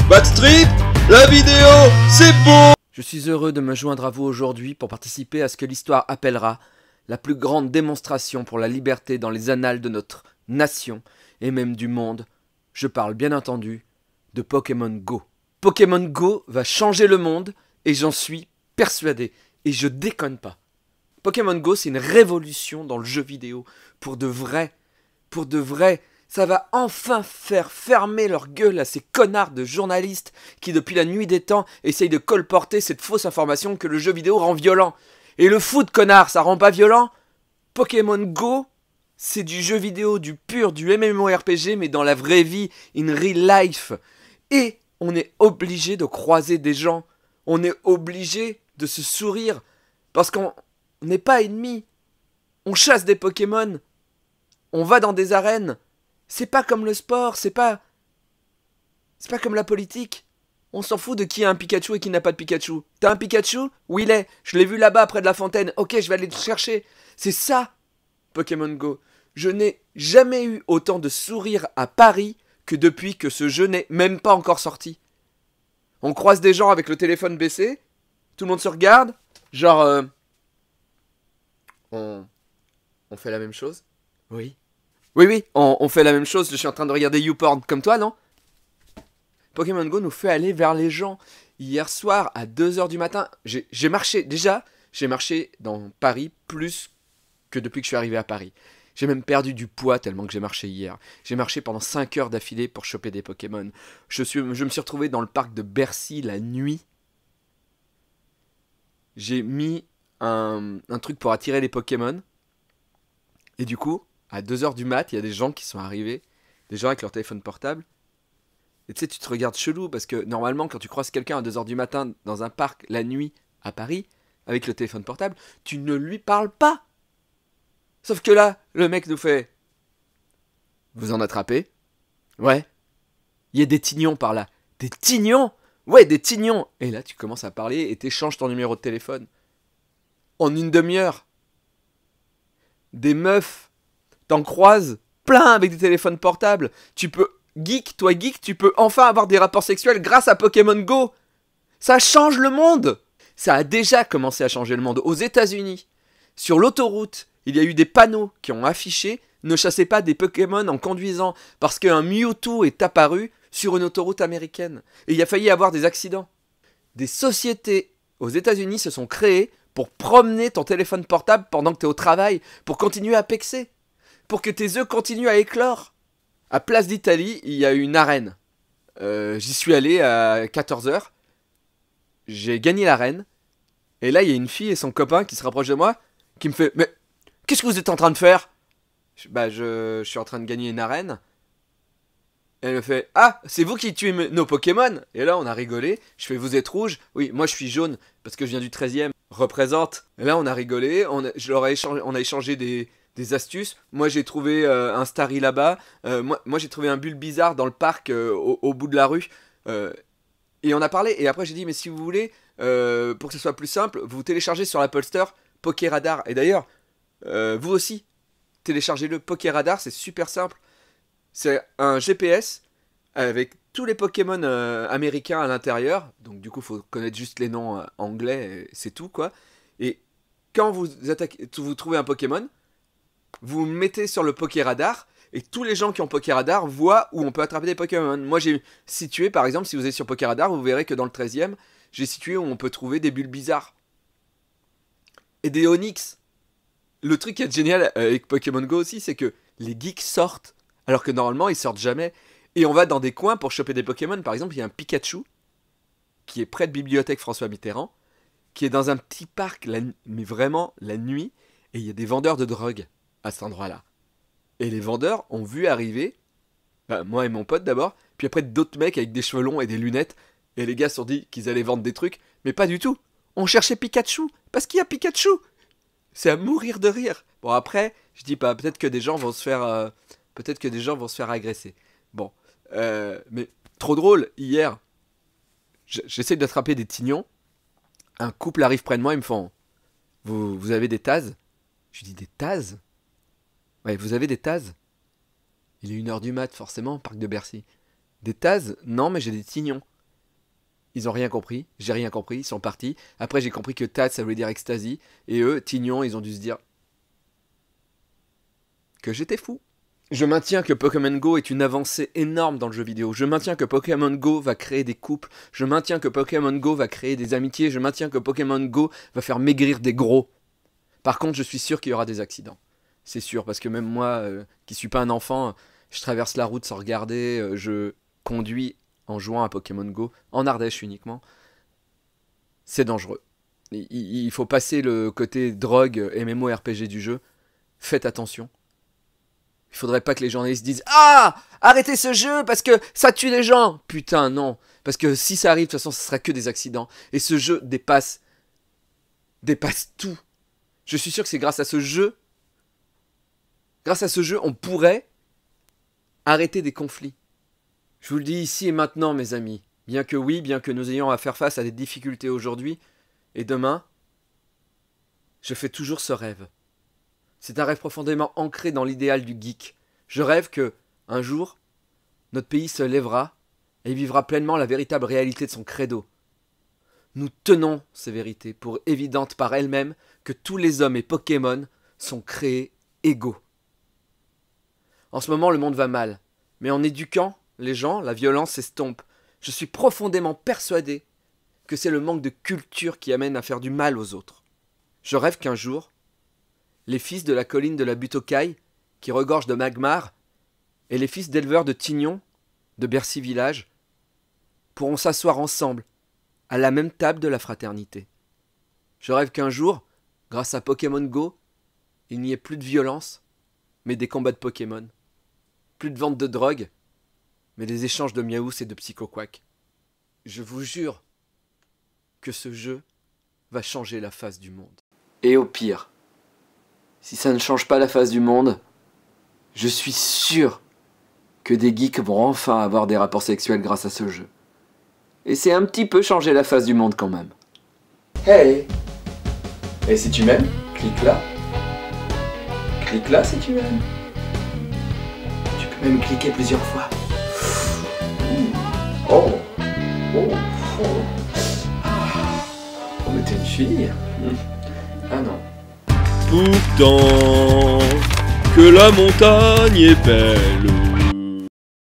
Backstreet, la vidéo, c'est beau. Je suis heureux de me joindre à vous aujourd'hui pour participer à ce que l'histoire appellera la plus grande démonstration pour la liberté dans les annales de notre nation et même du monde. Je parle bien entendu de Pokémon Go. Pokémon Go va changer le monde et j'en suis persuadé. Et je déconne pas. Pokémon Go, c'est une révolution dans le jeu vidéo. Pour de vrai. Pour de vrai. Ça va enfin faire fermer leur gueule à ces connards de journalistes qui, depuis la nuit des temps, essayent de colporter cette fausse information que le jeu vidéo rend violent. Et le foot, connard, ça rend pas violent? Pokémon Go, c'est du jeu vidéo, du pur, du MMORPG, mais dans la vraie vie, in real life. Et on est obligé de croiser des gens. On est obligé de se sourire. Parce qu'on n'est pas ennemis. On chasse des Pokémon. On va dans des arènes. C'est pas comme le sport, c'est pas comme la politique. On s'en fout de qui a un Pikachu et qui n'a pas de Pikachu. T'as un Pikachu? Où il est? Je l'ai vu là-bas près de la fontaine. Ok, je vais aller le chercher. C'est ça, Pokémon Go. Je n'ai jamais eu autant de sourires à Paris que depuis que ce jeu n'est même pas encore sorti. On croise des gens avec le téléphone baissé. Tout le monde se regarde. Genre, on fait la même chose? Oui. Oui, on fait la même chose, je suis en train de regarder YouPorn comme toi, non? Pokémon Go nous fait aller vers les gens. Hier soir, à 2 h du matin, j'ai marché dans Paris plus que depuis que je suis arrivé à Paris. J'ai même perdu du poids tellement que j'ai marché hier. J'ai marché pendant 5 heures d'affilée pour choper des Pokémon. Je me suis retrouvé dans le parc de Bercy la nuit. J'ai mis un truc pour attirer les Pokémon. Et du coup, à 2 h du mat, il y a des gens qui sont arrivés, des gens avec leur téléphone portable. Et tu sais, tu te regardes chelou parce que normalement, quand tu croises quelqu'un à 2 h du matin dans un parc la nuit à Paris, avec le téléphone portable, tu ne lui parles pas. Sauf que là, le mec nous fait: vous en attrapez? Ouais. Il y a des tignons par là. Des tignons? Ouais, des tignons. Et là, tu commences à parler et t'échanges ton numéro de téléphone. En une demi-heure. Des meufs. T'en croises plein avec des téléphones portables. Tu peux, geek, tu peux enfin avoir des rapports sexuels grâce à Pokémon Go. Ça change le monde. Ça a déjà commencé à changer le monde. Aux États-Unis, sur l'autoroute, il y a eu des panneaux qui ont affiché: ne chassez pas des Pokémon en conduisant, parce qu'un Mewtwo est apparu sur une autoroute américaine. Et il a failli avoir des accidents. Des sociétés aux États-Unis se sont créées pour promener ton téléphone portable pendant que tu es au travail, pour continuer à pexer. Pour que tes œufs continuent à éclore. À Place d'Italie, il y a une arène. J'y suis allé à 14 h. J'ai gagné l'arène. Et là, il y a une fille et son copain qui se rapprochent de moi, qui me fait: mais qu'est-ce que vous êtes en train de faire? Je suis en train de gagner une arène. Et elle me fait: ah, c'est vous qui tuez nos Pokémon? Et là, on a rigolé. Je fais: vous êtes rouge? Oui, moi je suis jaune, parce que je viens du 13e. Représente. Et là, on a rigolé. On a échangé des astuces. Moi j'ai trouvé un Starry là-bas. Moi j'ai trouvé un Bulbizarre dans le parc au bout de la rue. Et on a parlé. Et après j'ai dit: mais si vous voulez, pour que ce soit plus simple, vous téléchargez sur l'Apple Store Pokéradar. Et d'ailleurs, vous aussi, téléchargez-le. Pokéradar, c'est super simple. C'est un GPS avec tous les Pokémon américains à l'intérieur. Donc du coup, il faut connaître juste les noms anglais, c'est tout quoi. Et quand vous trouvez un Pokémon, vous mettez sur le Pokéradar et tous les gens qui ont Pokéradar voient où on peut attraper des Pokémon. Moi j'ai situé, par exemple, si vous êtes sur Pokéradar, vous verrez que dans le 13e, j'ai situé où on peut trouver des Bulbizarres et des Onix. Le truc qui est génial avec Pokémon Go aussi, c'est que les geeks sortent, alors que normalement ils sortent jamais. Et on va dans des coins pour choper des Pokémon. Par exemple, il y a un Pikachu qui est près de Bibliothèque François Mitterrand, qui est dans un petit parc, mais vraiment la nuit, et il y a des vendeurs de drogue à cet endroit-là. Et les vendeurs ont vu arriver, moi et mon pote d'abord, puis après d'autres mecs avec des cheveux longs et des lunettes, et les gars se sont dit qu'ils allaient vendre des trucs, mais pas du tout. On cherchait Pikachu, parce qu'il y a Pikachu. C'est à mourir de rire. Bon après, je dis pas, peut-être que des gens vont se faire, agresser. Bon, mais trop drôle, hier, j'essaie d'attraper des tignons, un couple arrive près de moi, ils me font: vous avez des tasses? Je dis: des tasses? Ouais, vous avez des tasses? Il est 1 h du mat, forcément, parc de Bercy. Des tasses? Non, mais j'ai des tignons. ils ont rien compris, j'ai rien compris, ils sont partis. Après j'ai compris que Tat ça voulait dire ecstasy, et eux, Tignon, ils ont dû se dire que j'étais fou. Je maintiens que Pokémon Go est une avancée énorme dans le jeu vidéo. Je maintiens que Pokémon Go va créer des couples. Je maintiens que Pokémon Go va créer des amitiés. Je maintiens que Pokémon Go va faire maigrir des gros. Par contre, je suis sûr qu'il y aura des accidents. C'est sûr, parce que même moi, qui suis pas un enfant, je traverse la route sans regarder. Je conduis en jouant à Pokémon Go, en Ardèche uniquement. C'est dangereux. Il faut passer le côté drogue, MMORPG du jeu. Faites attention. Il faudrait pas que les journalistes disent « Ah, arrêtez ce jeu parce que ça tue les gens !» Putain, non. Parce que si ça arrive, de toute façon, ce sera que des accidents. Et ce jeu dépasse tout. Je suis sûr que c'est grâce à ce jeu, on pourrait arrêter des conflits. Je vous le dis ici et maintenant, mes amis. Bien que nous ayons à faire face à des difficultés aujourd'hui et demain, je fais toujours ce rêve. C'est un rêve profondément ancré dans l'idéal du geek. Je rêve que, un jour, notre pays se lèvera et vivra pleinement la véritable réalité de son credo. Nous tenons ces vérités pour évidentes par elles-mêmes que tous les hommes et Pokémon sont créés égaux. En ce moment, le monde va mal, mais en éduquant les gens, la violence s'estompe. Je suis profondément persuadé que c'est le manque de culture qui amène à faire du mal aux autres. Je rêve qu'un jour, les fils de la colline de la Butte-aux-Cailles, qui regorge de Magmar, et les fils d'éleveurs de Tignon, de Bercy Village, pourront s'asseoir ensemble, à la même table de la fraternité. Je rêve qu'un jour, grâce à Pokémon Go, il n'y ait plus de violence, mais des combats de Pokémon. Plus de vente de drogue, mais des échanges de Miaous et de Psychoquack. Je vous jure que ce jeu va changer la face du monde. Et au pire, si ça ne change pas la face du monde, je suis sûr que des geeks vont enfin avoir des rapports sexuels grâce à ce jeu. Et c'est un petit peu changer la face du monde quand même. Hey! Et si tu m'aimes, clique là. Clique là si tu m'aimes. Tu peux même cliquer plusieurs fois. Oh! Oh! Oh! On était une fille? Ah non. Pourtant que la montagne est belle.